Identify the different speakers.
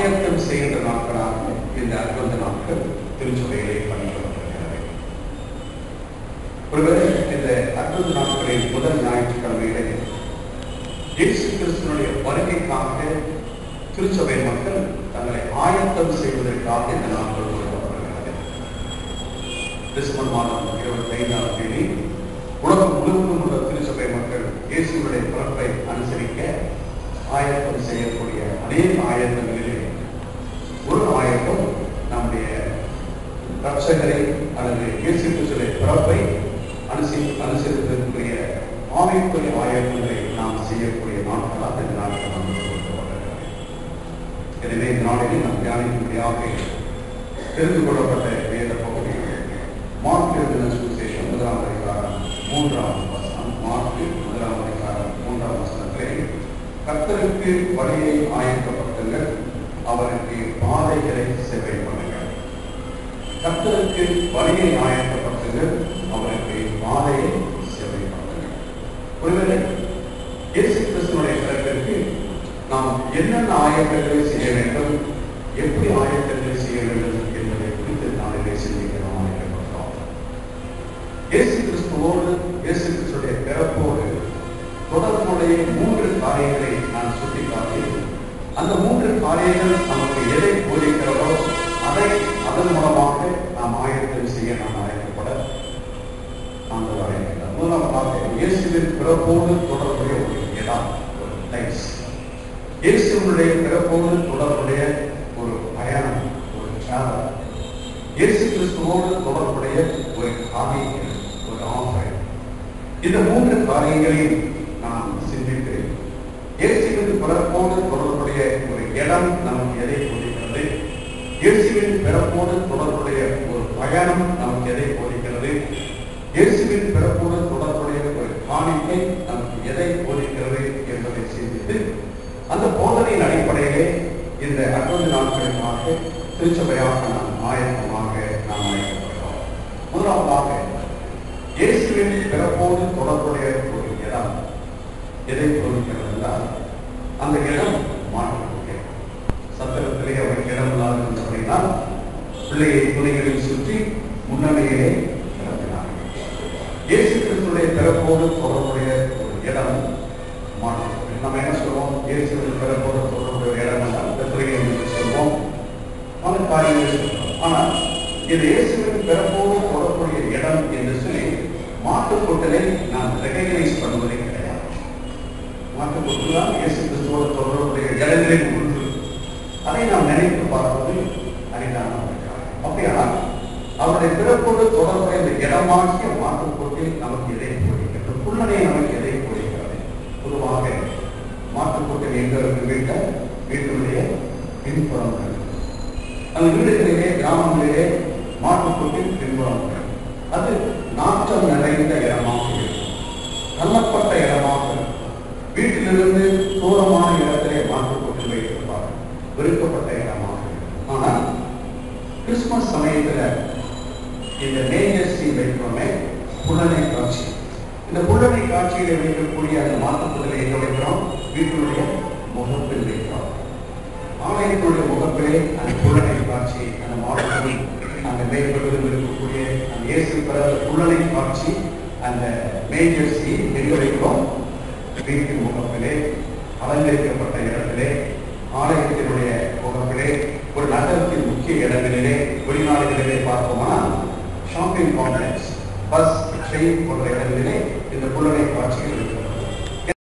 Speaker 1: ஆயத்தம் செய்கின்ற நாட்களாக இந்த அற்புத நாட்கள் திருச்சபையிலே பணிக்கப்பட்டிருக்கிறது. ஒருவேளை இந்த அற்புத நாட்களில் முதல் ஞாயிற்றுக்கிழமையிலே இயேசு கிறிஸ்துவினுடைய வருகைக்காக திருச்சபை மக்கள் தங்களை ஆயத்தம் செய்வதற்காக இந்த நாட்கள் கொடுக்கப்படுகிறது. டிசம்பர் மாதம் 25ஆம் தேதி உலகம் முழுவதும் உள்ள திருச்சபை மக்கள் இயேசுவினுடைய பிறப்பை அனுசரிக்க ஆயத்தம் செய்யக்கூடிய அநேக ஆயத்தங்களிலே ஒரு ஆயத்தம் நம்முடைய ரட்சகரை அல்லது இயேசு கிறிஸ்துவினுடைய பிறப்பை அனுசரிப்பதற்குரிய ஆவிக்குரிய ஆயத்தங்களை நாம் செய்யக்கூடிய நாட்களாக இந்த நாட்கள் நாம் கொடுக்கப்படுகிறது. எனவே இந்த நாளில் நாம் தியானிக்கும்படியாக தெரிந்து கொள்ளப்பட்ட வேத பகுதி மார்க் எழுதின சுவிசேஷம் 1ஆம் அதிகாரம் 3ஆம் வசனம். மார்க் 1ஆம் அதிகாரம் 3ஆம் வசனத்திலே கர்த்தருக்கு வழியை ஆயத்தப்படுத்துங்கள், அவருக்கு பாதைகளை செவ்வை பண்ணுங்கள். கர்த்தருக்கு வழியை ஆயத்தப்படுத்துங்கள், அவருக்கு பாதையை செவ்வை பண்ணுங்கள். ஒருவேளை இயேசு கிறிஸ்துவினுடைய பிறப்பிற்கு நாம் என்னென்ன ஆயத்தங்களை செய்ய வேண்டும், எப்படி ஆயத்தங்களை செய்ய வேண்டும் என்பதை குறித்து நாளிலே சிந்திக்க நாம் அழைக்கப்பட்டோம். இயேசு கிறிஸ்துவோடு இயேசு கிறிஸ்துடைய பிறப்போடு தொடர்புடைய 3 காரியங்களை நான் சுட்டிக்காட்டினேன். அந்த 3 காரியங்கள் நமக்கு எதை போதிக்கிறதோ அதன் மூலமாக நாம் ஆயத்தம் செய்ய நாம் அழைக்கப்பட நாங்கள் அழைக்கிறார். மூலமாக இயேசுவின் பிறப்போடு தொடர்புடைய ஒரு இடம், ஒரு பிளேஸ். இயேசுவினுடைய பிறப்போடு தொடர்புடைய ஒரு பயணம், ஒரு டிராவல். இயேசு கிறிஸ்துவோடு தொடர்புடைய ஒரு காரியங்கள், ஒரு ஆஃபர். இந்த 3 காரியங்களையும் நாம் சிந்தித்து இயேசுவின் பிறப்போடு தொடர்புடைய ஒரு இடம் நமக்கு எதை போதிக்கிறது, இயேசுவின் பிறப்போடு தொடர்புடைய ஒரு பயணம் நமக்கு எதை போதிக்கிறது, இயேசுவின் பிறப்போடு தொடர்புடைய ஒரு காணிக்கை நமக்கு எதை போதிக்கிறது என்பதை சிந்தித்து அந்த போதனையின் அடிப்படையிலே இந்த அற்புத நாட்களுக்காக திருச்சபையாக நாம் ஆயத்தமாக நாம் அழைக்கப்படுகிறோம். முதலாவதாக இயேசுவின் பிறப்போடு தொடர்புடைய ஒரு இடம் எதை போதிக்கிறது என்றால் அந்த இடம் மாற்றக்கூடிய சத்திரத்திலே அவர் இடம் இல்லாத அப்படின்னால் பிள்ளையை துணைகளில் சுற்றி முன்னணியிலே கிளம்பினார்கள். இயேசு கிறிஸ்துடைய பிறப்போடு தொடர்புடைய ஒரு இடம் மாற்றக்கூடிய. நம்ம என்ன சொல்லுவோம்? இயேசுவின் பிறப்போடு தொடர்புடைய இடம் என்றால் பெத்லகேம் என்று சொல்வோம், பல காரியங்கள் சொல்றோம். ஆனால் இது இயேசுவின் பிறப்போடு தொடர்புடைய இடம் என்று சொல்லி மாட்டுக்கொட்டலை நாம் ரெகனைஸ் பண்ணுவதே கிடையாது. மாட்டுக்கொட்டு தான் இயேசு கிறிஸ்துவோடு தொடர்புடைய இடங்களில் ஒன்று. அதை நாம் நினைத்து பார்ப்பது அரிதான அப்படியானால் அவருடைய பிறப்போடு தொடர்புடைய இந்த இடமாகிய மாட்டுக்கொட்டில் நமக்கு எதை போதிக்கிறது, புல்லனை நமக்கு எதை போதிக்கிறது? பொதுவாக மாட்டுக்கொட்டில் எங்க இருக்கு? வீட்டுடைய பின்புறங்கள். அந்த வீடுகளிலே கிராமங்களிலே மாட்டுக்கொட்டில் பின்புறங்கள். அது நாற்றம் நிறைந்த இடமாக இருக்கும், தள்ளப்பட்ட இடமாக இருக்கும். வீட்டிலிருந்து தூரமான இடத்திலே மாட்டுக்கொட்டில் வைத்திருப்பார்கள், வெறுக்கப்பட்ட இடமாக இருக்கும். ஆனால் கிறிஸ்துமஸ் சமயத்தில் இந்த மேஜர்சி வைக்கிறோமே புல்லனை காட்சி. இந்த புல்லனை காட்சியில வைக்கக்கூடிய அந்த மாட்டுக்கொட்டிலை எங்க வைக்கிறோம்? வீட்டுடைய முகப்பில் வைக்கிறோம். ஆலயத்தினுடைய முகப்பிலே அந்த புல்லனை காட்சி, அந்த மாட்டுக்கொட்டில் அந்த மேற்படுவதில் இருக்கக்கூடிய அந்த இயேசு பிறந்த புல்லனை காட்சி, அந்த மேஜர்சி எங்க வைக்கிறோம்? வீட்டின் முகப்பிலே, அலங்கரிக்கப்பட்ட இடத்திலே, ஆலயத்தினுடைய முகப்பிலே, ஒரு நகரத்தின் முக்கிய இடங்களிலே, வெளிநாடுகளிலே பார்ப்போமா ஷாப்பிங் காம்ப்ளெக்ஸ், பஸ், ட்ரெயின் போன்ற இடங்களிலே இந்த புல்லனை காட்சிகள் இருக்கிறது.